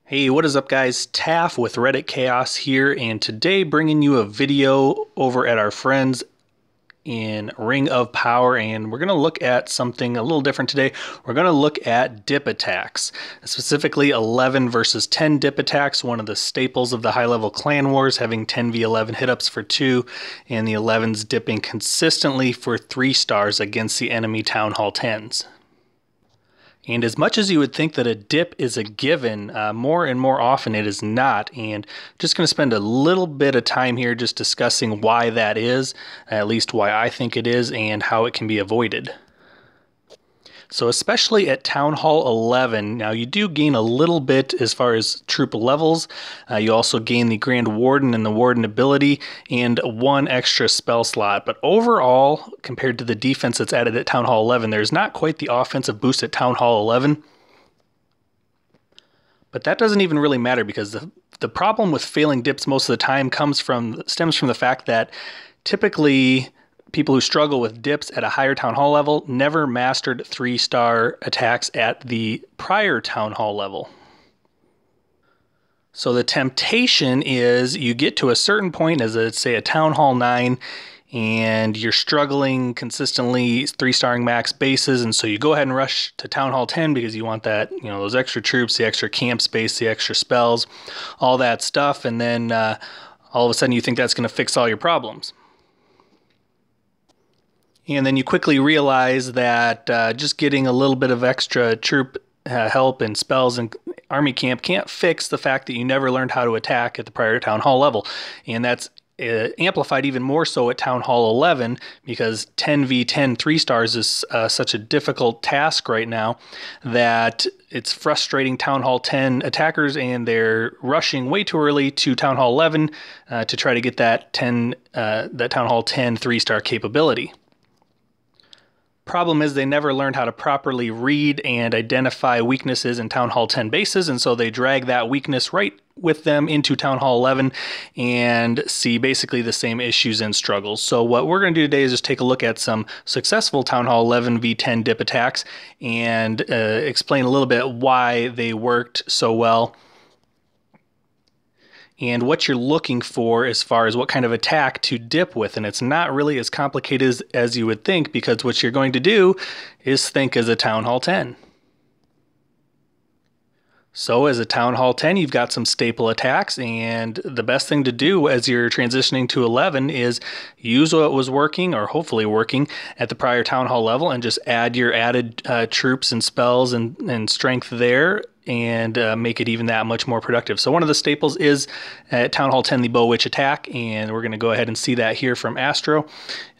Hey, what is up guys? Taff with Reddit Chaos here, and today bringing you a video over at our friends in Ring of Power, and we're going to look at something a little different today. We're going to look at dip attacks, specifically 11 versus 10 dip attacks, one of the staples of the high-level clan wars, having 10v11 hit-ups for 2, and the 11s dipping consistently for 3 stars against the enemy Town Hall 10s. And as much as you would think that a dip is a given, more and more often it is not. And just going to spend a little bit of time here just discussing why that is, at least why I think it is, and how it can be avoided. So especially at Town Hall 11, now you do gain a little bit as far as troop levels. You also gain the Grand Warden and the Warden ability and 1 extra spell slot. But overall, compared to the defense that's added at Town Hall 11, there's not quite the offensive boost at Town Hall 11. But that doesn't even really matter, because the problem with failing dips most of the time stems from the fact that typically people who struggle with dips at a higher Town Hall level never mastered 3-star attacks at the prior Town Hall level. So the temptation is you get to a certain point, as let's say a Town Hall 9, and you're struggling consistently 3-starring max bases, and so you go ahead and rush to Town Hall 10 because you want that, those extra troops, the extra camp space, the extra spells, all that stuff, and then all of a sudden you think that's going to fix all your problems. And then you quickly realize that just getting a little bit of extra troop help and spells and army camp can't fix the fact that you never learned how to attack at the prior Town Hall level. And that's amplified even more so at Town Hall 11, because 10v10 3 stars is such a difficult task right now that it's frustrating Town Hall 10 attackers, and they're rushing way too early to Town Hall 11 to try to get that Town Hall 10 3-star capability. Problem is they never learned how to properly read and identify weaknesses in Town Hall 10 bases, and so they drag that weakness right with them into Town Hall 11 and see basically the same issues and struggles. So what we're going to do today is just take a look at some successful Town Hall 11 v10 dip attacks and explain a little bit why they worked so well and what you're looking for as far as what kind of attack to dip with. And it's not really as complicated as you would think, because what you're going to do is think as a Town Hall 10. So as a Town Hall 10, you've got some staple attacks, and the best thing to do as you're transitioning to 11 is use what was working, or hopefully working, at the prior Town Hall level, and just add your added troops and spells and strength there, and make it even that much more productive. So one of the staples is at Town Hall 10, the Bow Witch attack, and we're going to go ahead and see that here from Astro.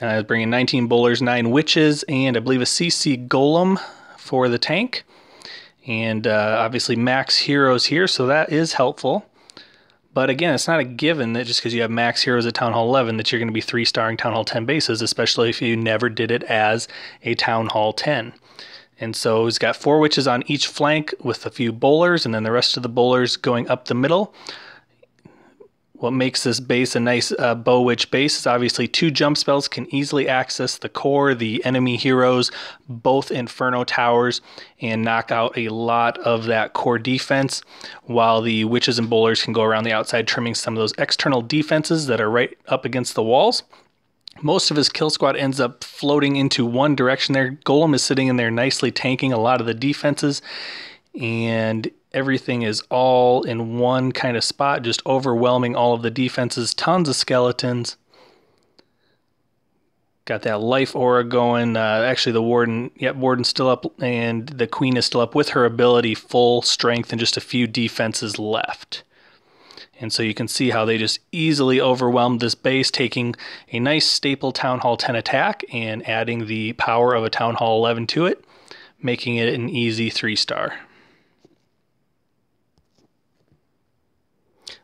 Bringing 19 bowlers, 9 witches, and I believe a CC Golem for the tank. And obviously max heroes here, so that is helpful. But again, it's not a given that just because you have max heroes at Town Hall 11 that you're going to be 3-starring Town Hall 10 bases, especially if you never did it as a Town Hall 10. And so he's got 4 witches on each flank with a few bowlers, and then the rest of the bowlers going up the middle. What makes this base a nice Bow Witch base is obviously 2 jump spells can easily access the core, the enemy heroes, both Inferno Towers, and knock out a lot of that core defense, while the witches and bowlers can go around the outside, trimming some of those external defenses that are right up against the walls. Most of his kill squad ends up floating into one direction there. Golem is sitting in there nicely tanking a lot of the defenses, and everything is all in one kind of spot, just overwhelming all of the defenses. Tons of skeletons. Got that life aura going. Actually, the Warden, Warden's still up, and the Queen is still up with her ability, full strength, and just a few defenses left. And so you can see how they just easily overwhelmed this base, taking a nice staple Town Hall 10 attack and adding the power of a Town Hall 11 to it, making it an easy 3-star.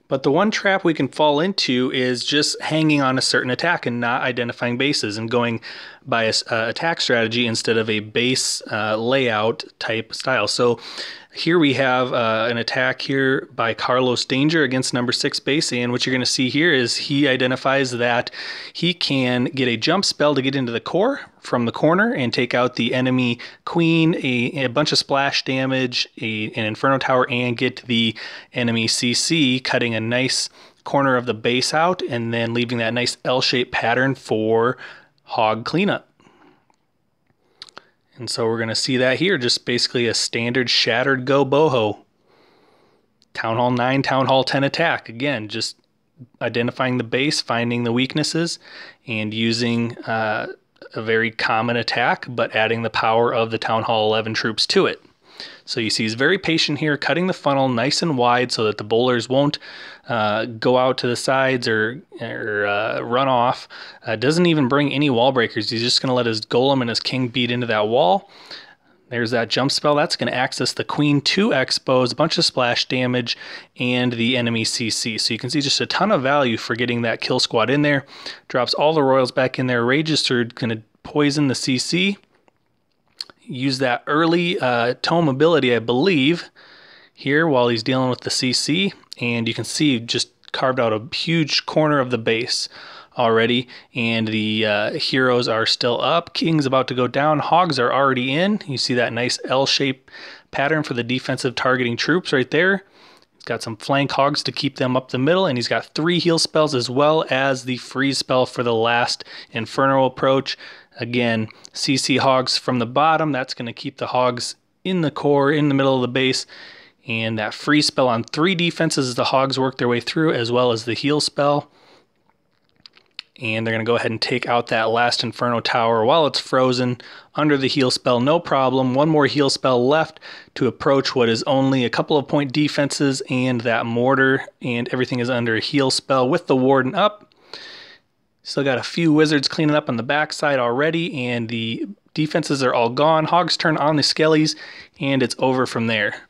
But the one trap we can fall into is just hanging on a certain attack and not identifying bases and going by a attack strategy instead of a base layout type style. So Here we have an attack here by Carlos Danger against number 6 base, and what you're going to see here is he identifies that he can get a jump spell to get into the core from the corner and take out the enemy queen, a bunch of splash damage, an Inferno Tower, and get the enemy CC, cutting a nice corner of the base out and then leaving that nice L-shaped pattern for hog cleanup. And so we're going to see that here, just basically a standard Shattered Go Boho. Town Hall 9, Town Hall 10 attack. Again, just identifying the base, finding the weaknesses, and using a very common attack, but adding the power of the Town Hall 11 troops to it. So you see he's very patient here, cutting the funnel nice and wide so that the bowlers won't go out to the sides or run off. Doesn't even bring any wall breakers. He's just going to let his golem and his king beat into that wall. There's that jump spell. That's going to access the queen to expose, a bunch of splash damage, and the enemy CC. So you can see just a ton of value for getting that kill squad in there. Drops all the royals back in there. Rages are going to poison the CC. Use that early tome ability, I believe, here while he's dealing with the CC. And you can see just carved out a huge corner of the base already. And the heroes are still up. King's about to go down. Hogs are already in. You see that nice L-shaped pattern for the defensive targeting troops right there. He's got some flank hogs to keep them up the middle. And he's got 3 heal spells as well as the freeze spell for the last Inferno approach. Again, CC hogs from the bottom. That's going to keep the hogs in the core, in the middle of the base. And that freeze spell on 3 defenses as the hogs work their way through, as well as the heal spell. And they're going to go ahead and take out that last Inferno Tower while it's frozen under the heal spell. No problem. 1 more heal spell left to approach what is only a couple of point defenses and that mortar. And everything is under a heal spell with the warden up. Still got a few wizards cleaning up on the backside already, and the defenses are all gone. Hogs turn on the skellies, and it's over from there.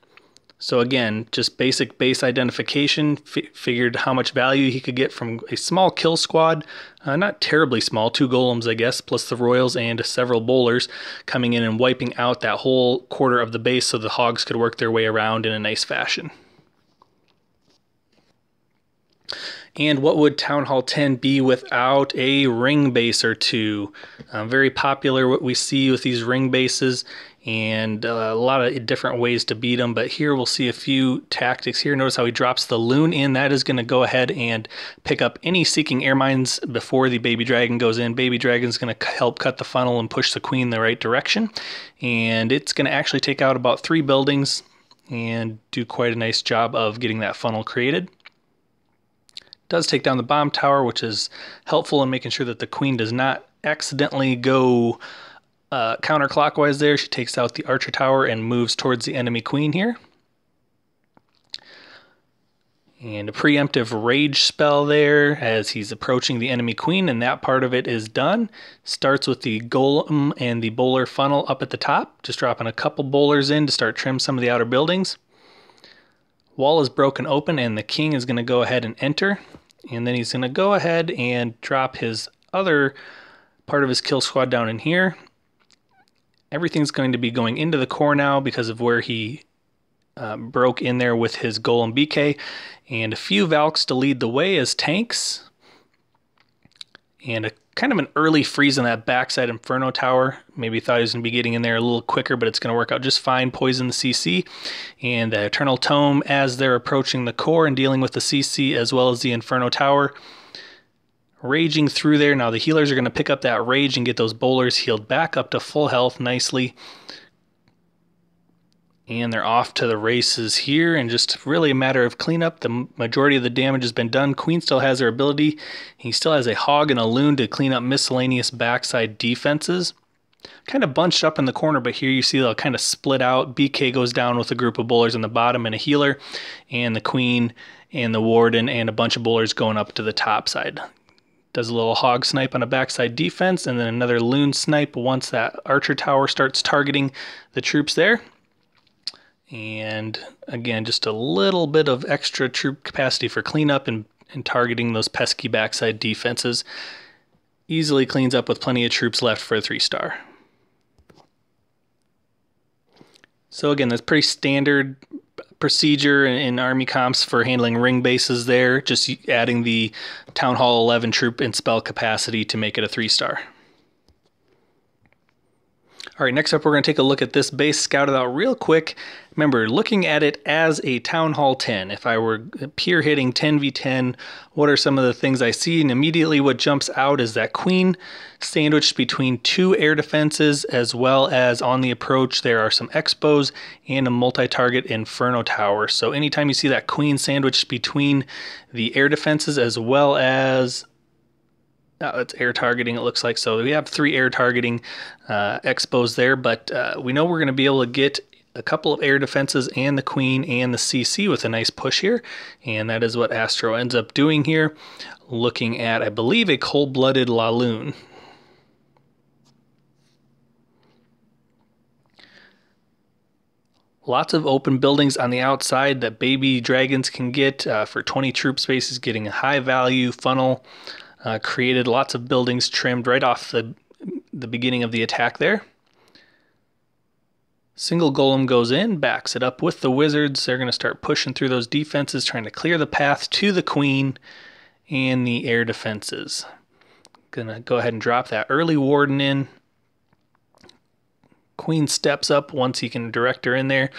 So again, just basic base identification. Figured how much value he could get from a small kill squad. Not terribly small, 2 golems, I guess, plus the royals and several bowlers coming in and wiping out that whole quarter of the base so the hogs could work their way around in a nice fashion. And what would Town Hall 10 be without a ring base or 2? Very popular what we see with these ring bases, and a lot of different ways to beat them. But here we'll see a few tactics here. Notice how he drops the loon in. That is going to go ahead and pick up any seeking air mines before the baby dragon goes in. Baby dragon's going to help cut the funnel and push the queen the right direction. And it's going to actually take out about 3 buildings and do quite a nice job of getting that funnel created. Does take down the bomb tower, which is helpful in making sure that the queen does not accidentally go counterclockwise there. She takes out the archer tower and moves towards the enemy queen here. And a preemptive rage spell there as he's approaching the enemy queen, and that part of it is done. Starts with the golem and the bowler funnel up at the top, just dropping a couple bowlers in to start trim some of the outer buildings. Wall is broken open, and the king is going to go ahead and enter. And then he's going to go ahead and drop his other part of his kill squad down in here. Everything's going to be going into the core now because of where he broke in there with his golem BK. And a few Valks to lead the way as tanks. And a kind of an early freeze on that backside Inferno Tower. Maybe thought he was going to be getting in there a little quicker, but it's going to work out just fine. Poison the CC. And the Eternal Tome as they're approaching the core and dealing with the CC as well as the Inferno Tower. Raging through there. Now the healers are going to pick up that rage and get those bowlers healed back up to full health nicely. And they're off to the races here, and just really a matter of cleanup. The majority of the damage has been done. Queen still has her ability. He still has a hog and a loon to clean up miscellaneous backside defenses. Kind of bunched up in the corner, but here you see they'll kind of split out. BK goes down with a group of bowlers on the bottom and a healer, and the queen and the warden and a bunch of bowlers going up to the top side. Does a little hog snipe on a backside defense, and then another loon snipe once that archer tower starts targeting the troops there. And again, just a little bit of extra troop capacity for cleanup and targeting those pesky backside defenses. Easily cleans up with plenty of troops left for a 3-star. So again, that's pretty standard procedure in Army comps for handling ring bases there, just adding the Town Hall 11 troop and spell capacity to make it a 3-star. All right, next up we're going to take a look at this base, scout it out real quick. Remember, looking at it as a Town Hall 10, if I were peer hitting 10v10, what are some of the things I see? And immediately what jumps out is that queen sandwiched between 2 air defenses, as well as on the approach there are some expos and a multi-target inferno tower. So anytime you see that queen sandwiched between the air defenses as well as it's air targeting, it looks like. So we have 3 air targeting expos there, but we know we're going to be able to get a couple of air defenses and the queen and the CC with a nice push here. And that is what Astro ends up doing here, looking at, I believe, a cold-blooded Laloon. Lots of open buildings on the outside that baby dragons can get for 20 troop spaces, getting a high value funnel. Created lots of buildings trimmed right off the beginning of the attack there. Single golem goes in, backs it up with the wizards. They're going to start pushing through those defenses, trying to clear the path to the queen and the air defenses. Going to go ahead and drop that early warden in. Queen steps up once he can direct her in there.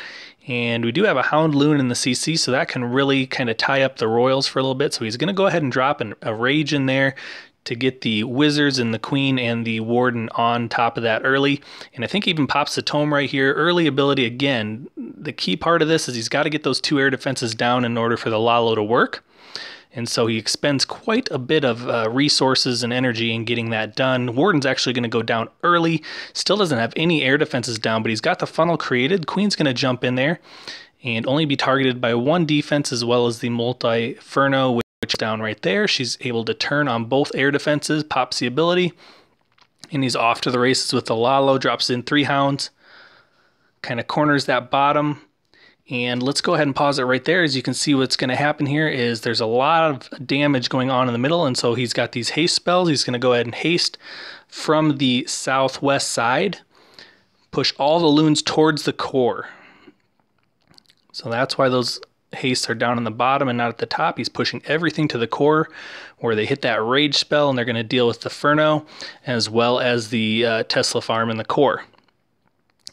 And we do have a Houndloon in the CC, so that can really kind of tie up the royals for a little bit. So he's going to go ahead and drop a rage in there to get the wizards and the queen and the warden on top of that early. And I think he even pops the tome right here. Early ability, again, the key part of this is he's got to get those 2 air defenses down in order for the Lalo to work. And so he expends quite a bit of resources and energy in getting that done. Warden's actually going to go down early. Still doesn't have any air defenses down, but he's got the funnel created. Queen's going to jump in there and only be targeted by 1 defense, as well as the multi-ferno, which is down right there. She's able to turn on both air defenses, pops the ability, and he's off to the races with the Lalo. Drops in 3 hounds, kind of corners that bottom. And let's go ahead and pause it right there. As you can see, what's going to happen here is there's a lot of damage going on in the middle, and so he's got these haste spells. He's going to go ahead and haste from the southwest side, push all the loons towards the core. So that's why those hastes are down on the bottom and not at the top. He's pushing everything to the core where they hit that rage spell, and they're going to deal with the Ferno as well as the Tesla farm in the core.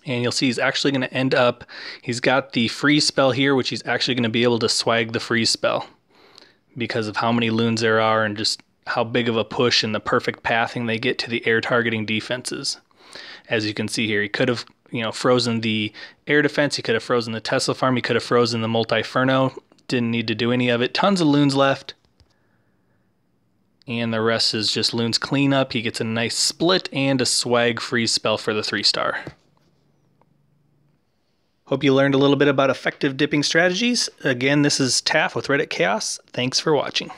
And you'll see he's actually going to end up, he's got the freeze spell here, which he's actually going to be able to swag the freeze spell because of how many loons there are and just how big of a push and the perfect pathing they get to the air targeting defenses. As you can see here, he could have, frozen the air defense, he could have frozen the Tesla farm, he could have frozen the multi-ferno, didn't need to do any of it. Tons of loons left. And the rest is just loons cleanup. He gets a nice split and a swag freeze spell for the 3-star. Hope you learned a little bit about effective dipping strategies. Again, this is Taff with Reddit Chaos. Thanks for watching.